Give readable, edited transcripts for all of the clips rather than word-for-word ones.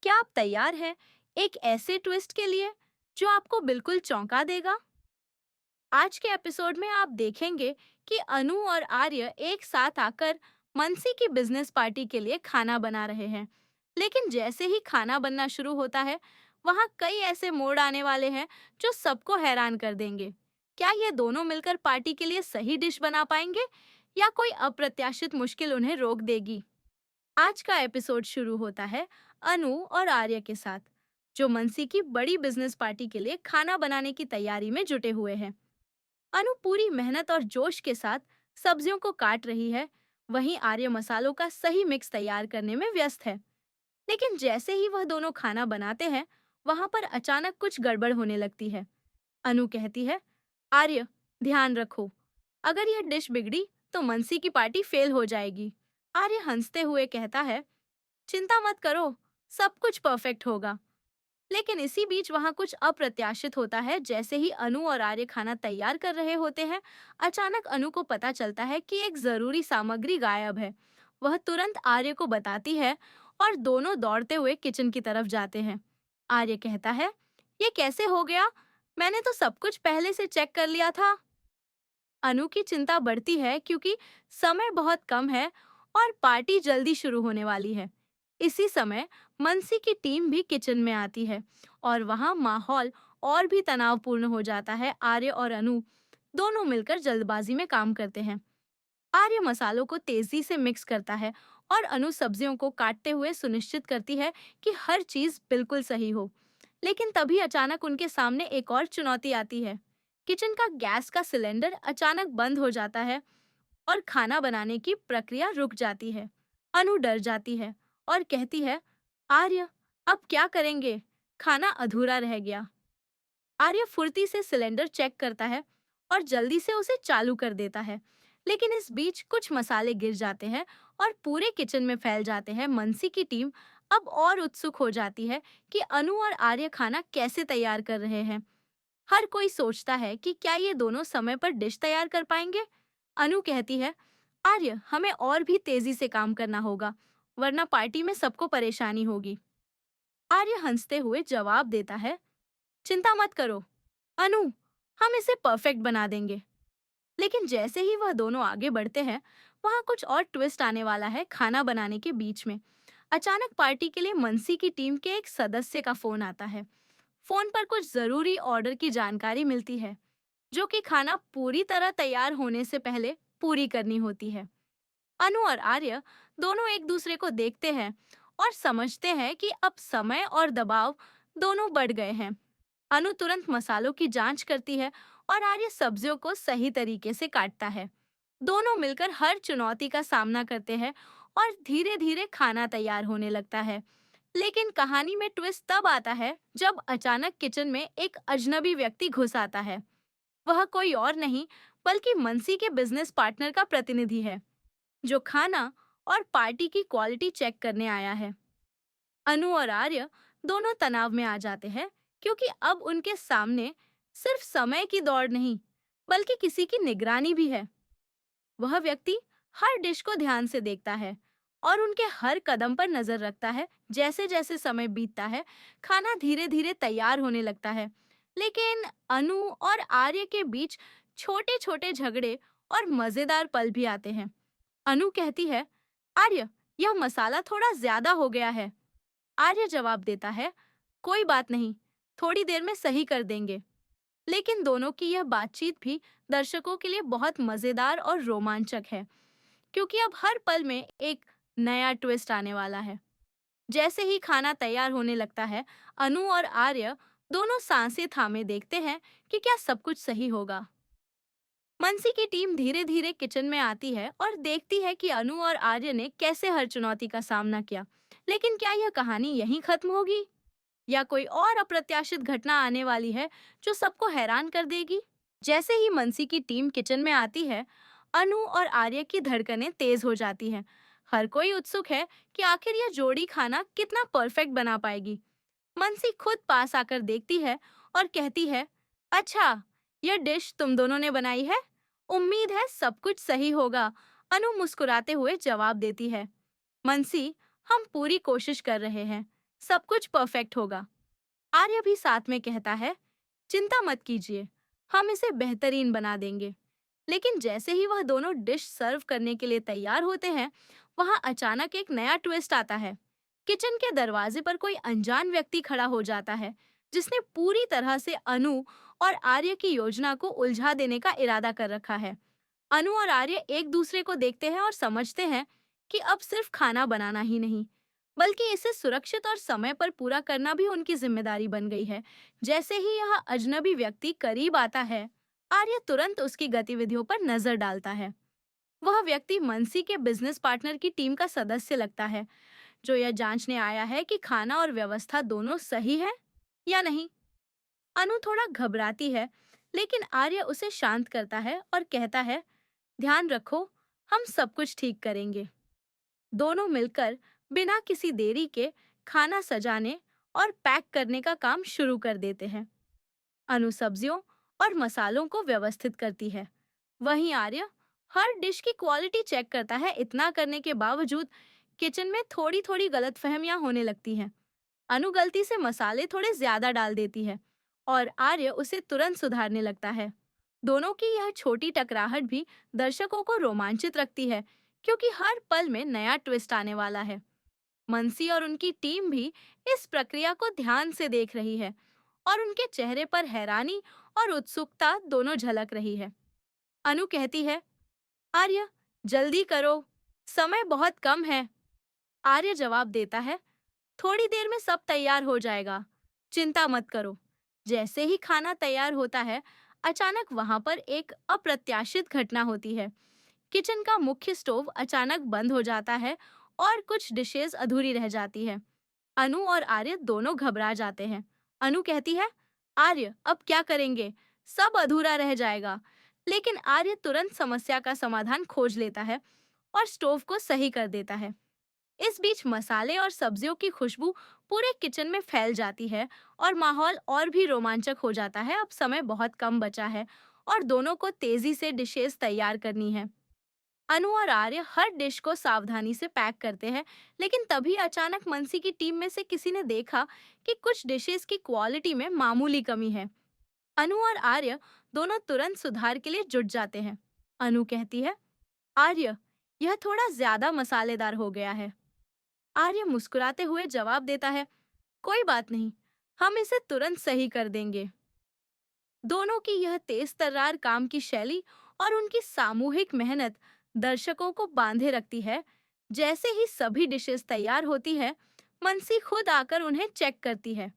क्या आप तैयार हैं एक ऐसे ट्विस्ट के लिए जो आपको बिल्कुल चौंका देगा? आज के एपिसोड में आप देखेंगे कि अनु और आर्य एक साथ आकर मनसी की बिजनेस पार्टी के लिए खाना बना रहे हैं। लेकिन जैसे ही खाना बनना शुरू होता है, वहाँ कई ऐसे मोड़ आने वाले हैं जो सबको हैरान कर देंगे। क्या ये दोनों मिलकर पार्टी के लिए सही डिश बना पाएंगे या कोई अप्रत्याशित मुश्किल उन्हें रोक देगी? आज का एपिसोड शुरू होता है अनु और आर्य के साथ, जो मनसी की बड़ी बिजनेस पार्टी के लिए खाना बनाने की तैयारी में जुटे हुए हैं। अनु पूरी मेहनत और जोश के साथ सब्जियों को काट रही है, वहीं आर्य मसालों का सही मिक्स तैयार करने में व्यस्त है। लेकिन जैसे ही वह दोनों खाना बनाते हैं, वहां पर अचानक कुछ गड़बड़ होने लगती है। अनु कहती है, आर्य, ध्यान रखो, अगर यह डिश बिगड़ी तो मनसी की पार्टी फेल हो जाएगी। आर्य हंसते हुए कहता है, चिंता मत करो, सब कुछ परफेक्ट होगा। लेकिन इसी बीच वहां कुछ अप्रत्याशित होता है। जैसे ही अनु और आर्य खाना तैयार कर रहे होते हैं, अचानक अनु को पता चलता है कि एक जरूरी सामग्री गायब है। वह तुरंत आर्य को बताती है और दोनों दौड़ते हुए किचन की तरफ जाते हैं। आर्य कहता है, ये कैसे हो गया? मैंने तो सब कुछ पहले से चेक कर लिया था। अनु की चिंता बढ़ती है क्योंकि समय बहुत कम है और पार्टी जल्दी शुरू होने वाली है। इसी समय मनसी की टीम भी किचन में आती है और वहां माहौल और भी तनावपूर्ण हो जाता है। आर्य और अनु दोनों मिलकर जल्दबाजी में काम करते हैं। आर्य मसालों को तेजी से मिक्स करता है और अनु सब्जियों को काटते हुए सुनिश्चित करती है कि हर चीज बिल्कुल सही हो। लेकिन तभी अचानक उनके सामने एक और चुनौती आती है। किचन का गैस का सिलेंडर अचानक बंद हो जाता है और खाना बनाने की प्रक्रिया रुक जाती है। अनु डर जाती है और कहती है, आर्य, अब क्या करेंगे? खाना अधूरा रह गया। आर्य फुर्ती से सिलेंडर चेक करता है और जल्दी से उसे चालू कर देता है। लेकिन इस बीच कुछ मसाले गिर जाते हैं और पूरे किचन में फैल जाते हैं। मनसी की टीम अब और उत्सुक हो जाती है कि अनु और आर्य खाना कैसे तैयार कर रहे हैं। हर कोई सोचता है कि क्या ये दोनों समय पर डिश तैयार कर पाएंगे। अनु कहती है, आर्य, हमें और भी तेजी से काम करना होगा, वरना पार्टी में सबको परेशानी होगी। आर्य हंसते हुए जवाब देता है, चिंता मत करो अनु, हम इसे परफेक्ट बना देंगे। लेकिन जैसे ही वह दोनों आगे बढ़ते हैं, वहां कुछ और ट्विस्ट आने वाला है। खाना बनाने के बीच में अचानक पार्टी के लिए मनसी की टीम के एक सदस्य का फोन आता है। फोन पर कुछ जरूरी ऑर्डर की जानकारी मिलती है, जो कि खाना पूरी तरह तैयार होने से पहले पूरी करनी होती है। अनु और आर्य दोनों एक दूसरे को देखते हैं और समझते हैं कि अब समय और दबाव दोनों बढ़ गए हैं। अनु तुरंत मसालों की जांच करती है और आर्य सब्जियों को सही तरीके से काटता है। दोनों मिलकर हर चुनौती का सामना करते हैं और धीरे-धीरे खाना तैयार होने लगता है। लेकिन कहानी में ट्विस्ट तब आता है जब अचानक किचन में एक अजनबी व्यक्ति घुस आता है। वह कोई और नहीं बल्कि मनसी के बिजनेस पार्टनर का प्रतिनिधि है, जो खाना और पार्टी की क्वालिटी चेक करने आया है। अनु और आर्य दोनों तनाव में आ जाते हैं क्योंकि अब उनके सामने सिर्फ समय की दौड़ नहीं, बल्कि किसी की निगरानी भी है। वह व्यक्ति हर डिश को ध्यान से देखता है और उनके हर कदम पर नजर रखता है। जैसे जैसे समय बीतता है, खाना धीरे धीरे तैयार होने लगता है। लेकिन अनु और आर्य के बीच छोटे छोटे झगड़े और मजेदार पल भी आते हैं। अनु कहती है, आर्य, यह मसाला थोड़ा ज्यादा हो गया है। आर्य जवाब देता है, कोई बात नहीं, थोड़ी देर में सही कर देंगे। लेकिन दोनों की यह बातचीत भी दर्शकों के लिए बहुत मजेदार और रोमांचक है, क्योंकि अब हर पल में एक नया ट्विस्ट आने वाला है। जैसे ही खाना तैयार होने लगता है, अनु और आर्य दोनों सांसें थामे देखते हैं कि क्या सब कुछ सही होगा। मनसी की टीम धीरे धीरे किचन में आती है और देखती है कि अनु और आर्य ने कैसे हर चुनौती का सामना किया। लेकिन क्या यह कहानी यहीं खत्म होगी या कोई और अप्रत्याशित घटना आने वाली है जो सबको हैरान कर देगी? जैसे ही मनसी की टीम किचन में आती है, अनु और आर्य की धड़कनें तेज हो जाती हैं। हर कोई उत्सुक है कि आखिर यह जोड़ी खाना कितना परफेक्ट बना पाएगी। मनसी खुद पास आकर देखती है और कहती है, अच्छा, यह डिश तुम दोनों ने बनाई है? उम्मीद है सब कुछ सही होगा। अनु मुस्कुराते हुए जवाब देती है, मनसी, हम पूरी कोशिश कर रहे हैं। सब कुछ परफेक्ट होगा। आर्य भी साथ में कहता है, चिंता मत कीजिए, हम इसे बेहतरीन बना देंगे। लेकिन जैसे ही वह दोनों डिश सर्व करने के लिए तैयार होते हैं, वहां अचानक एक नया ट्विस्ट आता है। किचन के दरवाजे पर कोई अनजान व्यक्ति खड़ा हो जाता है, जिसने पूरी तरह से अनु और आर्य की योजना को उलझा देने का इरादा कर रखा है। अनु और आर्य एक दूसरे को देखते हैं और समझते हैं कि अब सिर्फ खाना बनाना ही नहीं, बल्कि इसे सुरक्षित और समय पर पूरा करना भी उनकी जिम्मेदारी बन गई है। जैसे ही यह अजनबी व्यक्ति करीब आता है, आर्य तुरंत उसकी गतिविधियों पर नजर डालता है। वह व्यक्ति मनसी के बिजनेस पार्टनर की टीम का सदस्य लगता है, जो यह जांचने आया है कि खाना और व्यवस्था दोनों सही है या नहीं। अनु थोड़ा घबराती है, लेकिन आर्य उसे शांत करता है और कहता है, ध्यान रखो, हम सब कुछ ठीक करेंगे। दोनों मिलकर बिना किसी देरी के खाना सजाने और पैक करने का काम शुरू कर देते हैं। अनु सब्जियों और मसालों को व्यवस्थित करती है, वहीं आर्य हर डिश की क्वालिटी चेक करता है। इतना करने के बावजूद किचन में थोड़ी थोड़ी गलतफहमियां होने लगती हैं। अनु गलती से मसाले थोड़े ज्यादा डाल देती है और आर्य उसे तुरंत सुधारने लगता है। दोनों की यह छोटी टकराहट भी दर्शकों को रोमांचित रखती है, क्योंकि हर पल में नया ट्विस्ट आने वाला है। मनसी और उनकी टीम भी इस प्रक्रिया को ध्यान से देख रही है और उनके चेहरे पर हैरानी और उत्सुकता दोनों झलक रही है। अनु कहती है, आर्य, जल्दी करो, समय बहुत कम है। आर्य जवाब देता है, थोड़ी देर में सब तैयार हो जाएगा, चिंता मत करो। जैसे ही खाना तैयार होता है, अचानक वहां पर एक अप्रत्याशित घटना होती है। किचन का मुख्य स्टोव अचानक बंद हो जाता है और कुछ डिशेस अधूरी रह जाती है। अनु और आर्य दोनों घबरा जाते हैं। अनु कहती है, आर्य, अब क्या करेंगे? सब अधूरा रह जाएगा। लेकिन आर्य तुरंत समस्या का समाधान खोज लेता है और स्टोव को सही कर देता है। इस बीच मसाले और सब्जियों की खुशबू पूरे किचन में फैल जाती है और माहौल और भी रोमांचक हो जाता है। अब समय बहुत कम बचा है और दोनों को तेजी से डिशेस तैयार करनी है। अनु और आर्य हर डिश को सावधानी से पैक करते हैं, लेकिन तभी अचानक मनसी की टीम में से किसी ने देखा कि कुछ डिशेस की क्वालिटी में मामूली कमी है। अनु और आर्य दोनों तुरंत सुधार के लिए जुट जाते हैं। अनु कहती है, आर्य, यह थोड़ा ज्यादा मसालेदार हो गया है। आर्य मुस्कुराते हुए जवाब देता है, कोई बात नहीं, हम इसे तुरंत सही कर देंगे। दोनों की यह तेज तर्रार काम की शैली और उनकी सामूहिक मेहनत दर्शकों को बांधे रखती है। जैसे ही सभी डिशेस तैयार होती है, मनसी खुद आकर उन्हें चेक करती है।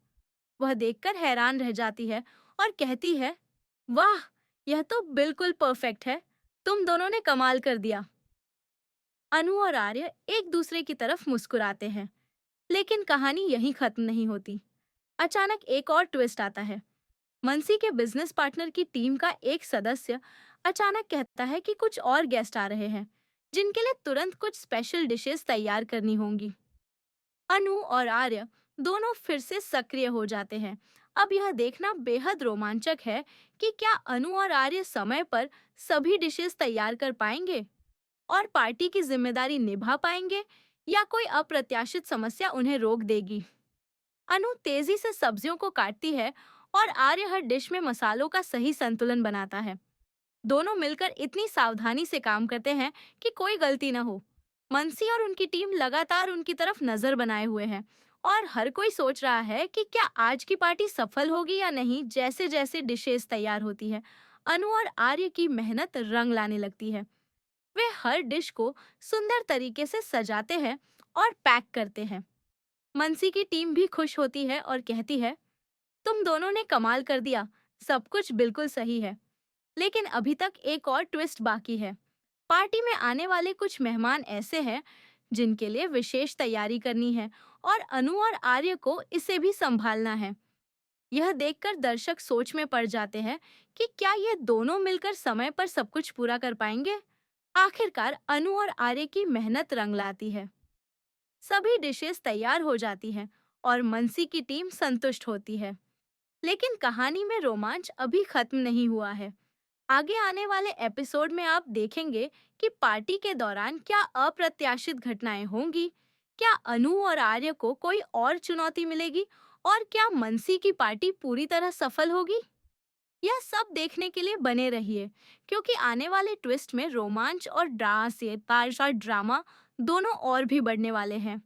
वह देखकर हैरान रह जाती है और कहती है, वाह, यह तो बिल्कुल परफेक्ट है, तुम दोनों ने कमाल कर दिया। अनु और आर्य एक दूसरे की तरफ मुस्कुराते हैं, लेकिन कहानी यहीं खत्म नहीं होती। अचानक एक और ट्विस्ट आता है। मनसी के बिजनेस पार्टनर की टीम का एक सदस्य अचानक कहता है कि कुछ और गेस्ट आ रहे हैं, जिनके लिए तुरंत कुछ स्पेशल डिशेस तैयार करनी होंगी। अनु और आर्य दोनों फिर से सक्रिय हो जाते हैं। अब यह देखना बेहद रोमांचक है कि क्या अनु और आर्य समय पर सभी डिशेस तैयार कर पाएंगे और पार्टी की जिम्मेदारी निभा पाएंगे, या कोई अप्रत्याशित समस्या उन्हें रोक देगी। अनु तेजी से सब्जियों को काटती है और आर्य हर डिश में मसालों का सही संतुलन बनाता है। दोनों मिलकर इतनी सावधानी से काम करते हैं कि कोई गलती न हो। मनसी और उनकी टीम लगातार उनकी तरफ नजर बनाए हुए हैं और हर कोई सोच रहा है कि क्या आज की पार्टी सफल होगी या नहीं। जैसे जैसे डिशेस तैयार होती है, अनु और आर्य की मेहनत रंग लाने लगती है। वे हर डिश को सुंदर तरीके से सजाते हैं और पैक करते हैं। मनसी की टीम भी खुश होती है और कहती है, तुम दोनों ने कमाल कर दिया, सब कुछ बिल्कुल सही है। लेकिन अभी तक एक और ट्विस्ट बाकी है। पार्टी में आने वाले कुछ मेहमान ऐसे हैं जिनके लिए विशेष तैयारी करनी है और अनु और आर्य को इसे भी संभालना है। यह देखकर दर्शक सोच में पड़ जाते हैं कि क्या ये दोनों मिलकर समय पर सब कुछ पूरा कर पाएंगे। आखिरकार अनु और आर्य की मेहनत रंग लाती है। सभी डिशेस तैयार हो जाती हैं और मनसी की टीम संतुष्ट होती है। लेकिन कहानी में रोमांच अभी खत्म नहीं हुआ है। आगे आने वाले एपिसोड में आप देखेंगे कि पार्टी के दौरान क्या अप्रत्याशित घटनाएं होंगी। क्या अनु और आर्य को कोई और चुनौती मिलेगी? और क्या मनसी की पार्टी पूरी तरह सफल होगी? यह सब देखने के लिए बने रहिए, क्योंकि आने वाले ट्विस्ट में रोमांच और ड्रामा दोनों और भी बढ़ने वाले हैं।